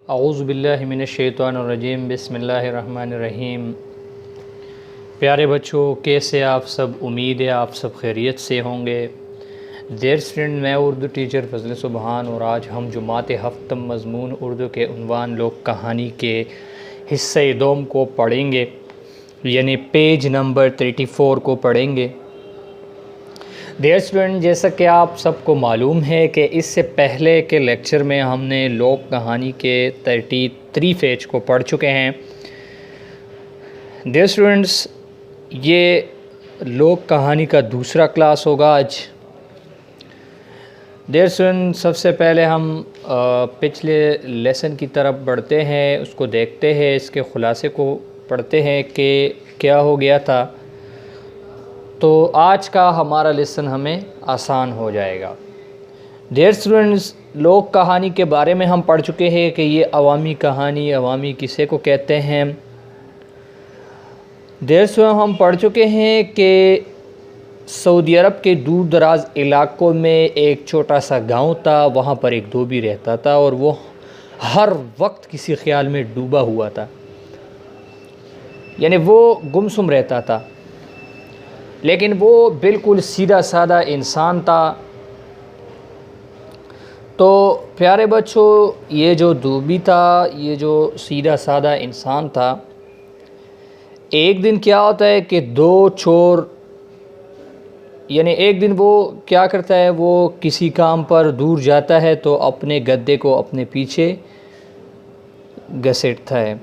औज़ु बिल्लाहि मिनश्शैतानिर्रजीम बिस्मिल्लाहिर्रहमानिर्रहीम। प्यारे बच्चों, कैसे आप सब? उम्मीद है आप सब खैरियत से होंगे। डियर स्टूडेंट, मैं उर्दू टीचर फजल सुबहान और आज हम जुमात हफ्तम मज़मून उर्दू के उन्वान लोक कहानी के हिस्से दोम को पढ़ेंगे, यानी पेज नंबर 34 को पढ़ेंगे। डियर स्टूडेंट, जैसा कि आप सबको मालूम है कि इससे पहले के लेक्चर में हमने लोक कहानी के 33 पेज को पढ़ चुके हैं। डियर स्टूडेंट्स, ये लोक कहानी का दूसरा क्लास होगा आज। डियर स्टूडेंट, सबसे पहले हम पिछले लेसन की तरफ बढ़ते हैं, उसको देखते हैं, इसके ख़ुलासे को पढ़ते हैं कि क्या हो गया था, तो आज का हमारा लेसन हमें आसान हो जाएगा। डियर स्टूडेंट्स, लोक कहानी के बारे में हम पढ़ चुके हैं कि ये अवामी कहानी, अवामी किसे को कहते हैं। डियर स्टूडेंट्स, हम पढ़ चुके हैं कि सऊदी अरब के दूर दराज इलाकों में एक छोटा सा गांव था। वहाँ पर एक धोबी रहता था और वो हर वक्त किसी ख्याल में डूबा हुआ था, यानी वो गुमसुम रहता था, लेकिन वो बिल्कुल सीधा साधा इंसान था। तो प्यारे बच्चों, ये जो धोबी था, ये जो सीधा साधा इंसान था, एक दिन क्या होता है कि दो चोर, यानी एक दिन वो क्या करता है, वो किसी काम पर दूर जाता है तो अपने गद्दे को अपने पीछे घसीटता है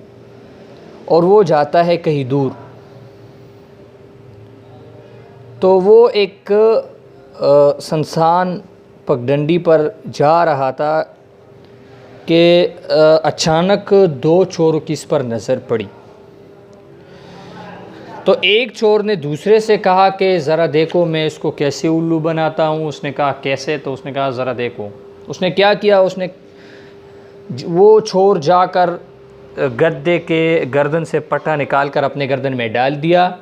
और वो जाता है कहीं दूर। तो वो एक सुनसान पगडंडी पर जा रहा था कि अचानक दो चोरों की इस पर नज़र पड़ी। तो एक चोर ने दूसरे से कहा कि ज़रा देखो मैं इसको कैसे उल्लू बनाता हूँ। उसने कहा कैसे? तो उसने कहा ज़रा देखो। उसने क्या किया, वो चोर जाकर गद्दे के गर्दन से पट्टा निकाल कर अपने गर्दन में डाल दिया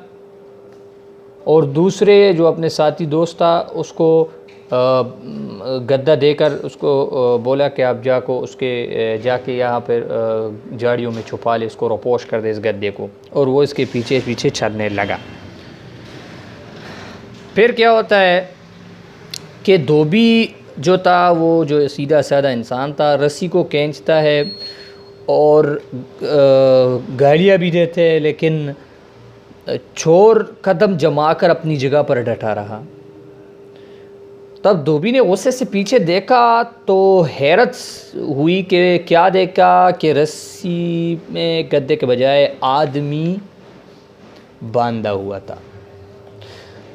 और दूसरे जो अपने साथी दोस्त था उसको गद्दा देकर उसको बोला कि आप जाके यहाँ पर झाड़ियों में छुपा ले, इसको रोपोश कर दे इस गद्दे को। और वो इसके पीछे पीछे चलने लगा। फिर क्या होता है कि धोबी जो था, वो जो सीधा साधा इंसान था, रस्सी को खींचता है और गालियाँ भी देते हैं, लेकिन चोर कदम जमाकर अपनी जगह पर डटा रहा। तब धोबी ने गुस्से से पीछे देखा तो हैरत हुई कि क्या देखा कि रस्सी में गद्दे के बजाय आदमी बांधा हुआ था।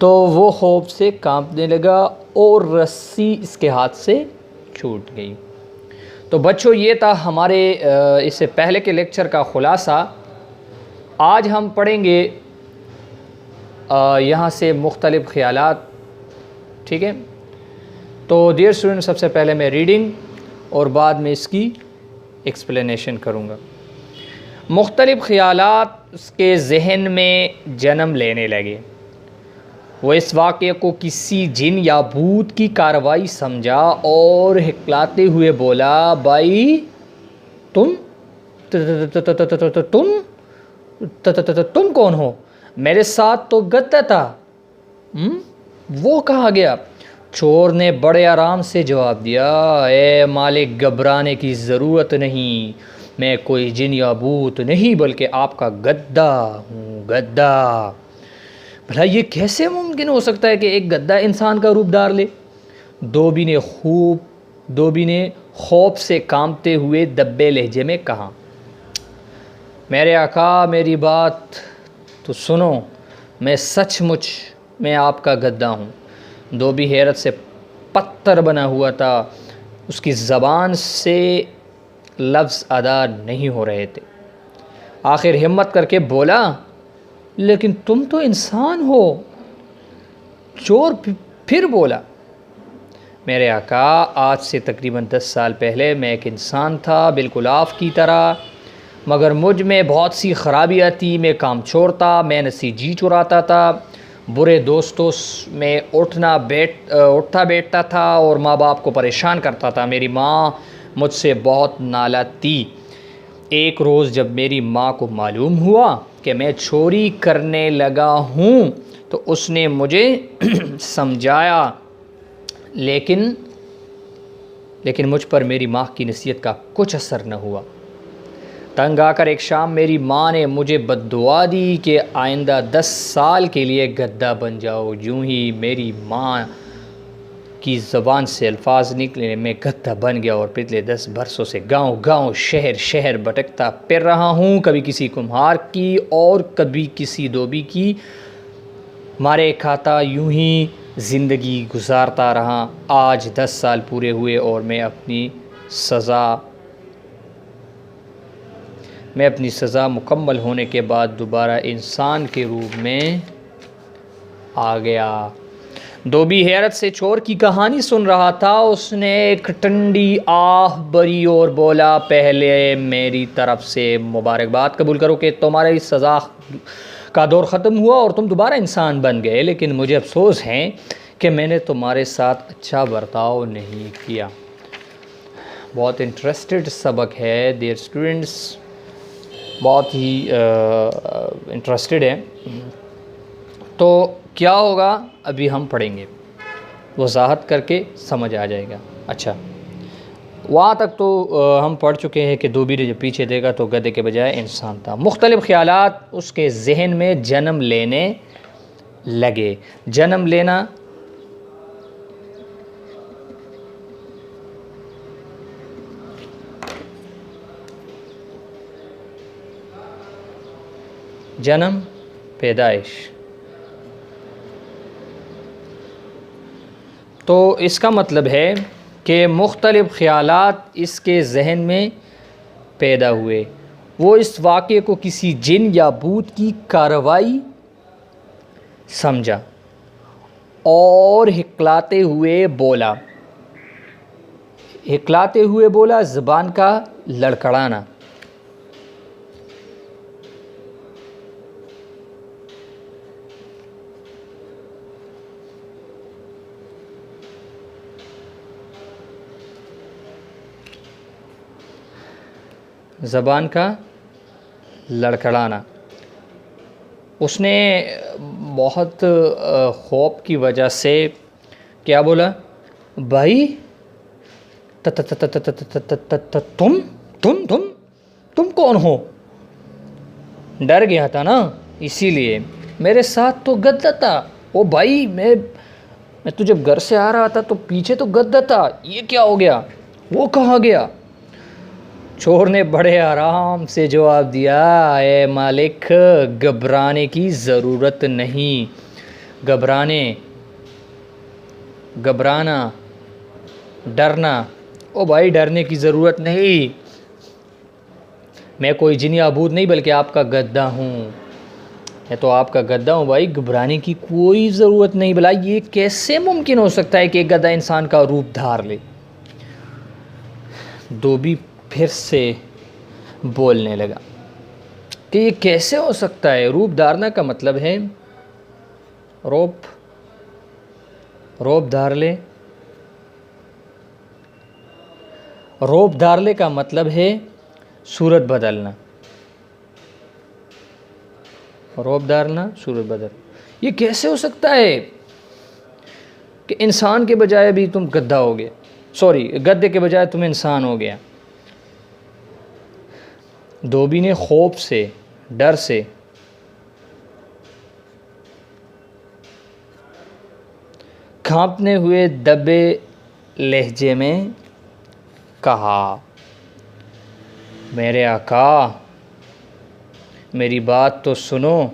तो वो खौफ से कांपने लगा और रस्सी इसके हाथ से छूट गई। तो बच्चों, ये था हमारे इससे पहले के लेक्चर का ख़ुलासा। आज हम पढ़ेंगे यहाँ से मुख्तलिफ़ ख़यालात, ठीक है। तो डियर स्टूडेंट, सबसे पहले मैं रीडिंग और बाद में इसकी एक्सप्लेनेशन करूँगा। मुख्तलिफ़ ख़यालात उसके जहन में जन्म लेने लगे। वो इस वाक़े को किसी जिन या भूत की कार्रवाई समझा और हिकलाते हुए बोला, भाई तुम कौन हो? मेरे साथ तो गद्दा था। वो कहाँ गया? चोर ने बड़े आराम से जवाब दिया, ए मालिक, घबराने की ज़रूरत नहीं, मैं कोई जिन या भूत नहीं बल्कि आपका गद्दा हूँ, गद्दा। भला ये कैसे मुमकिन हो सकता है कि एक गद्दा इंसान का रूप धार ले? धोबी ने खौफ से कांपते हुए दब्बे लहजे में कहा, मेरे आका, मेरी बात तो सुनो, मैं सचमुच मैं आपका गद्दा हूँ। धोबी हैरत से पत्थर बना हुआ था, उसकी ज़बान से लफ्ज़ अदा नहीं हो रहे थे। आखिर हिम्मत करके बोला, लेकिन तुम तो इंसान हो। चोर फिर बोला, मेरे आका, आज से तकरीबन 10 साल पहले मैं एक इंसान था, बिल्कुल आपकी तरह, मगर मुझ में बहुत सी खराबियाँ थी। मैं कामचोर था, मैं नसी जी चुराता था, बुरे दोस्तों में उठता बैठता था और माँ बाप को परेशान करता था। मेरी माँ मुझसे बहुत नालाती, एक रोज़ जब मेरी माँ को मालूम हुआ कि मैं चोरी करने लगा हूँ तो उसने मुझे समझाया, लेकिन मुझ पर मेरी माँ की नसीहत का कुछ असर न हुआ। तंग आकर एक शाम मेरी माँ ने मुझे बद्दुआ दी कि आइंदा 10 साल के लिए गद्दा बन जाओ। यूं ही मेरी माँ की ज़बान से अल्फाज निकले, मैं गद्दा बन गया और पिछले 10 बरसों से गांव शहर शहर भटकता फिर रहा हूँ, कभी किसी कुम्हार की और कभी किसी धोबी की मारे खाता यूं ही ज़िंदगी गुजारता रहा। आज 10 साल पूरे हुए और मैं अपनी सज़ा मुकम्मल होने के बाद दोबारा इंसान के रूप में आ गया। धोबी हैरत से चोर की कहानी सुन रहा था। उसने एक ठंडी आह भरी और बोला, पहले मेरी तरफ से मुबारकबाद कबूल करो कि तुम्हारी सज़ा का दौर ख़त्म हुआ और तुम दोबारा इंसान बन गए, लेकिन मुझे अफसोस है कि मैंने तुम्हारे साथ अच्छा बर्ताव नहीं किया। बहुत इंटरेस्टेड सबक है, देयर स्टूडेंट्स बहुत ही इंटरेस्टेड है। तो क्या होगा अभी हम पढ़ेंगे, वजाहत करके समझ आ जाएगा। अच्छा, वहाँ तक तो हम पढ़ चुके हैं कि धोबी ने जब पीछे देखा तो गधे के बजाय इंसान था। मुख्तलिफ़ ख़यालात उसके जहन में जन्म लेने लगे। जन्म लेना जन्म पैदाइश, तो इसका मतलब है कि मुख्तलिफ़ ख़यालात इसके जहन में पैदा हुए। वो इस वाक़े को किसी जिन या भूत की कार्रवाई समझा और हिकलाते हुए बोला, ज़बान का लड़खड़ाना। ज़बान का लड़खड़ाना। उसने बहुत खौफ की वजह से क्या बोला, भाई तुम कौन हो? डर गया था ना, इसीलिए। मेरे साथ तो गद्दा था। ओ भाई, मैं तो जब घर से आ रहा था तो पीछे तो गद्दा था, ये क्या हो गया? वो कहाँ गया? चोर ने बड़े आराम से जवाब दिया, ए मालिक, घबराने की ज़रूरत नहीं। घबराना, डरना, ओ भाई डरने की ज़रूरत नहीं। मैं कोई जिन या भूत नहीं बल्कि आपका गद्दा हूँ। मैं तो आपका गद्दा हूँ भाई, घबराने की कोई ज़रूरत नहीं। भला ये कैसे मुमकिन हो सकता है कि एक गद्दा इंसान का रूप धार ले? धोबी फिर से बोलने लगा कि ये कैसे हो सकता है। रूप धारना का मतलब है रोप धार ले। रोप धारले का मतलब है सूरत बदलना। रोप धारना, सूरत बदल। ये कैसे हो सकता है कि इंसान के बजाय अभी तुम गद्दा हो गए, सॉरी गद्दे के बजाय तुम इंसान हो गया। धोबी ने खौफ से, डर से कांपने हुए दबे लहजे में कहा, मेरे आका मेरी बात तो सुनो।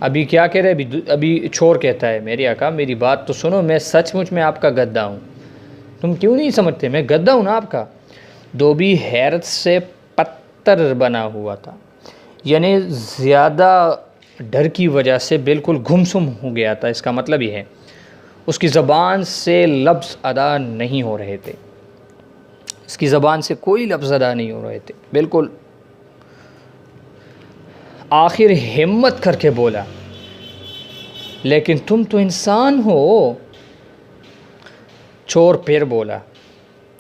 अभी क्या कह रहे? अभी चोर कहता है, मेरे आका मेरी बात तो सुनो, मैं सचमुच में आपका गद्दा हूँ। तुम क्यों नहीं समझते? मैं गद्दा हूँ ना आपका। धोबी हैरत से पत्थर बना हुआ था, यानी ज़्यादा डर की वजह से बिल्कुल गुमसुम हो गया था। इसका मतलब ये है उसकी ज़बान से लफ्ज़ अदा नहीं हो रहे थे। इसकी ज़बान से कोई लफ्ज़ अदा नहीं हो रहे थे। बिल्कुल आखिर हिम्मत करके बोला, लेकिन तुम तो इंसान हो। चोर फिर बोला,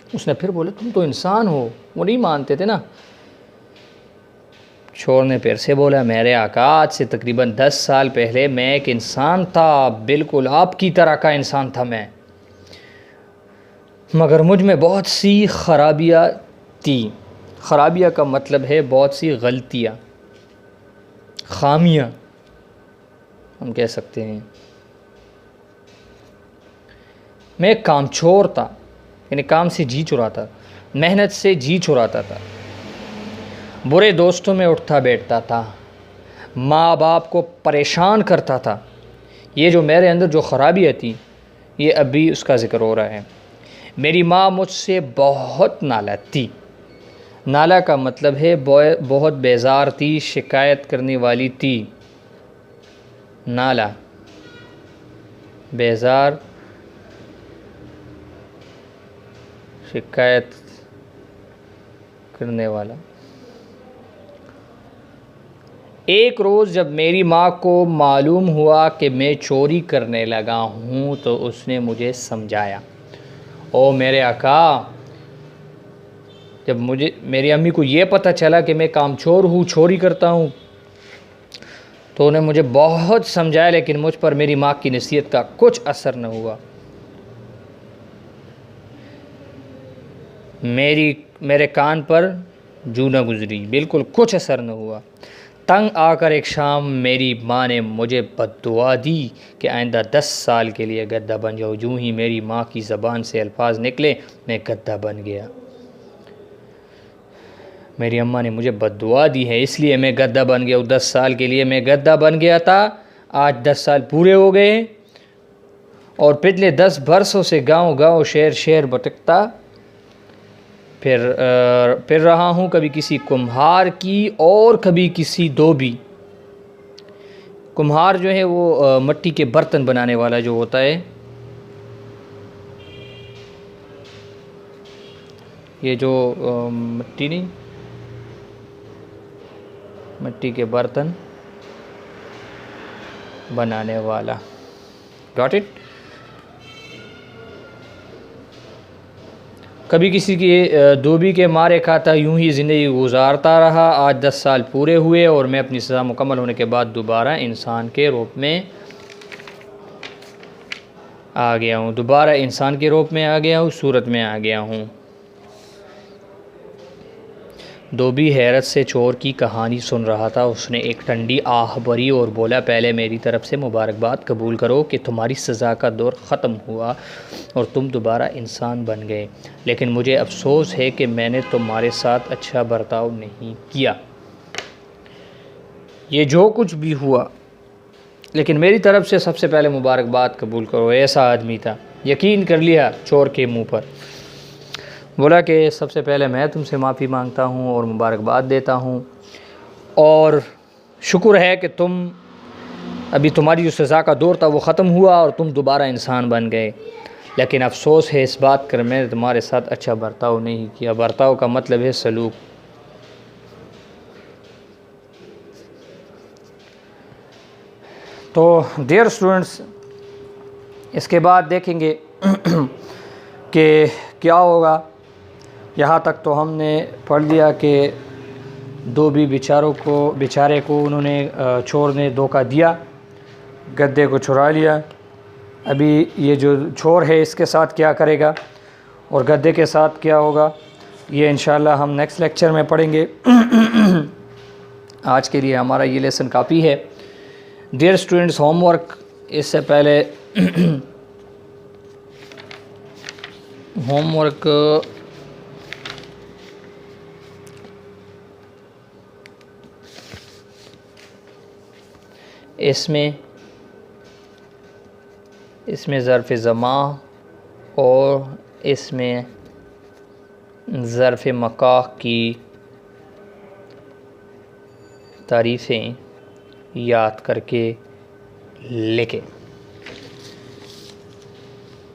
उसने फिर बोला, तुम तो इंसान हो। वो नहीं मानते थे ना। चोर ने फिर से बोला, मेरे आका, आज से तकरीबन 10 साल पहले मैं एक इंसान था, बिल्कुल आपकी तरह का इंसान था मैं, मगर मुझ में बहुत सी खराबियाँ थी। खराबियाँ का मतलब है बहुत सी गलतियाँ, खामियाँ हम कह सकते हैं। मैं एक कामचोर था, यानी काम से जी चुराता, मेहनत से जी चुराता था, बुरे दोस्तों में उठता बैठता था, माँ बाप को परेशान करता था। ये जो मेरे अंदर जो खराबियाँ थी, ये अभी उसका ज़िक्र हो रहा है। मेरी माँ मुझसे बहुत नालायक थी। नाला का मतलब है बहुत बेजार थी, शिकायत करने वाली थी। नाला, बेजार, शिकायत करने वाला। एक रोज़ जब मेरी माँ को मालूम हुआ कि मैं चोरी करने लगा हूँ, तो उसने मुझे समझाया। ओ मेरे आका, जब मेरी अम्मी को ये पता चला कि मैं कामचोर हूँ, चोरी करता हूँ, तो उन्हें मुझे बहुत समझाया, लेकिन मुझ पर मेरी माँ की नसीहत का कुछ असर न हुआ। मेरे कान पर जू न गुजरी, बिल्कुल कुछ असर न हुआ। तंग आकर एक शाम मेरी माँ ने मुझे बद्दुआ दी कि आइंदा 10 साल के लिए गद्दा बन जाओ। यूँ ही मेरी माँ की ज़बान से अल्फाज निकले, मैं गद्दा बन गया। मेरी अम्मा ने मुझे बद्दुआ दी है, इसलिए मैं गद्दा बन गया। 10 साल के लिए मैं गद्दा बन गया था, आज 10 साल पूरे हो गए, और पिछले 10 बरसों से गांव गांव शहर शहर भटकता फिर रहा हूँ, कभी किसी कुम्हार की और कभी किसी धोबी। कुम्हार जो है वो मिट्टी के बर्तन बनाने वाला जो होता है, ये जो मिट्टी के बर्तन बनाने वाला। Got it. कभी किसी की धोबी के मारे खाता यूं ही ज़िंदगी गुजारता रहा। आज 10 साल पूरे हुए और मैं अपनी सज़ा मुकम्मल होने के बाद दोबारा इंसान के रूप में आ गया हूँ। दोबारा इंसान के रूप में आ गया हूँ, सूरत में आ गया हूँ। धोबी हैरत से चोर की कहानी सुन रहा था। उसने एक ठंडी आह भरी और बोला, पहले मेरी तरफ़ से मुबारकबाद कबूल करो कि तुम्हारी सज़ा का दौर ख़त्म हुआ और तुम दोबारा इंसान बन गए, लेकिन मुझे अफसोस है कि मैंने तुम्हारे साथ अच्छा बर्ताव नहीं किया। ये जो कुछ भी हुआ, लेकिन मेरी तरफ़ से सबसे पहले मुबारकबाद कबूल करो। ऐसा आदमी था, यकीन कर लिया चोर के मुँह पर। बोला कि सबसे पहले मैं तुमसे माफ़ी मांगता हूँ और मुबारकबाद देता हूँ, और शुक्र है कि अभी तुम्हारी जो सज़ा का दौर था वो ख़त्म हुआ और तुम दोबारा इंसान बन गए, लेकिन अफसोस है इस बात कर मैंने तुम्हारे साथ अच्छा बर्ताव नहीं किया। बर्ताव का मतलब है सलूक। तो डियर स्टूडेंट्स, इसके बाद देखेंगे कि क्या होगा। यहाँ तक तो हमने पढ़ लिया कि धोबी बेचारे को उन्होंने चोर ने धोखा दिया, गद्दे को चुरा लिया। अभी ये जो चोर है इसके साथ क्या करेगा और गद्दे के साथ क्या होगा, ये इंशाल्लाह हम नेक्स्ट लेक्चर में पढ़ेंगे। आज के लिए हमारा ये लेसन काफ़ी है। डियर स्टूडेंट्स, होमवर्क इससे पहले होमवर्क इसमें ज़र्फ़ ज़मा और इसमें ज़र्फ़ मकाह की तारीफ़ें याद करके लिखें।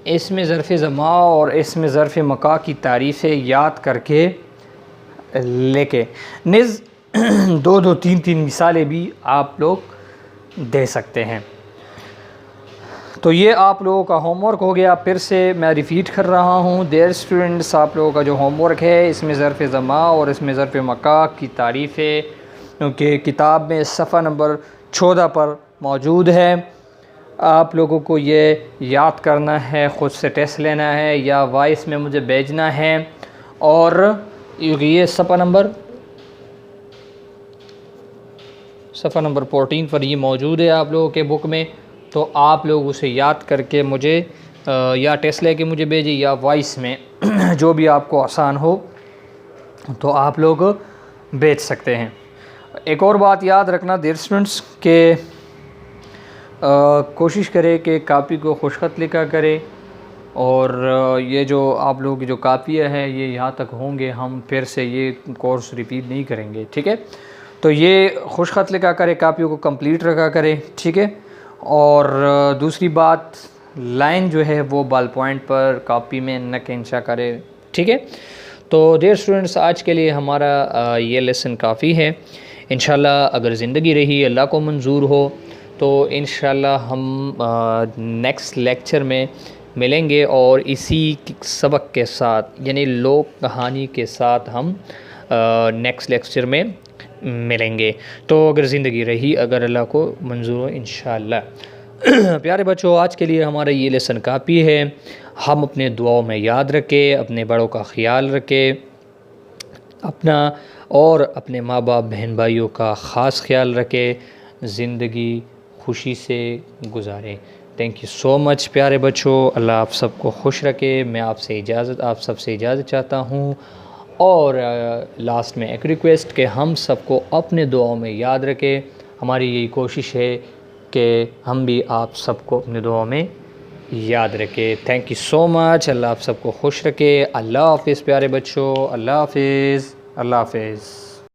इसमें ज़र्फ़ ज़मा और इसमें ज़र्फ़ मकाह की तारीफ़ें याद करके लिखें। निज़ 2-2, 3-3 मिसालें भी आप लोग दे सकते हैं। तो ये आप लोगों का होमवर्क हो गया। फिर से मैं रिपीट कर रहा हूँ, डियर स्टूडेंट्स, आप लोगों का जो होमवर्क है इसमें ज़र्फ़ ज़मा और इसमें ज़र्फ़ मकाह की तारीफ़ें क्योंकि किताब में सफ़ा नंबर 14 पर मौजूद है। आप लोगों को ये याद करना है, ख़ुद से टेस्ट लेना है या वॉइस में मुझे भेजना है। और ये सफ़ा नंबर 14 पर ये मौजूद है आप लोगों के बुक में। तो आप लोग उसे याद करके मुझे या टेस्ट लेके मुझे भेजिए या वॉइस में जो भी आपको आसान हो तो आप लोग भेज सकते हैं। एक और बात याद रखना डियर स्टूडेंट्स के कोशिश करें कि कापी को खुशखत लिखा करें। और ये जो आप लोगों की जो कापियाँ हैं ये यहाँ तक होंगे, हम फिर से ये कोर्स रिपीट नहीं करेंगे, ठीक है। तो ये खुशखत लिखा करें, कापियों को कंप्लीट रखा करें, ठीक है। और दूसरी बात, लाइन जो है वो बॉल पॉइंट पर कापी में नक इंशा करें, ठीक है। तो डियर स्टूडेंट्स आज के लिए हमारा ये लेसन काफ़ी है। इंशाल्लाह अगर ज़िंदगी रही, अल्लाह को मंजूर हो, तो इंशाल्लाह हम नेक्स्ट लेक्चर में मिलेंगे और इसी सबक के साथ यानी लोक कहानी के साथ हम नेक्स्ट लेक्चर में मिलेंगे। तो अगर ज़िंदगी रही, अगर अल्लाह को मंजूर हो इंशाल्लाह। प्यारे बच्चों आज के लिए हमारा ये लेसन काफ़ी है। हम अपने दुआओं में याद रखें, अपने बड़ों का ख्याल रखें, अपना और अपने माँ बाप बहन भाइयों का ख़ास ख्याल रखें, ज़िंदगी खुशी से गुजारें। थैंक यू सो मच प्यारे बच्चों, अल्लाह आप सबको खुश रखे। मैं आप सबसे इजाज़त चाहता हूँ। और लास्ट में एक रिक्वेस्ट कि हम सबको अपने दुआओं में याद रखें। हमारी यही कोशिश है कि हम भी आप सबको अपने दुआओं में याद रखें। थैंक यू सो मच, अल्लाह आप सबको खुश रखे। अल्लाह हाफ़िज़ प्यारे बच्चों, अल्लाह हाफ़िज़, अल्लाह हाफ़िज़।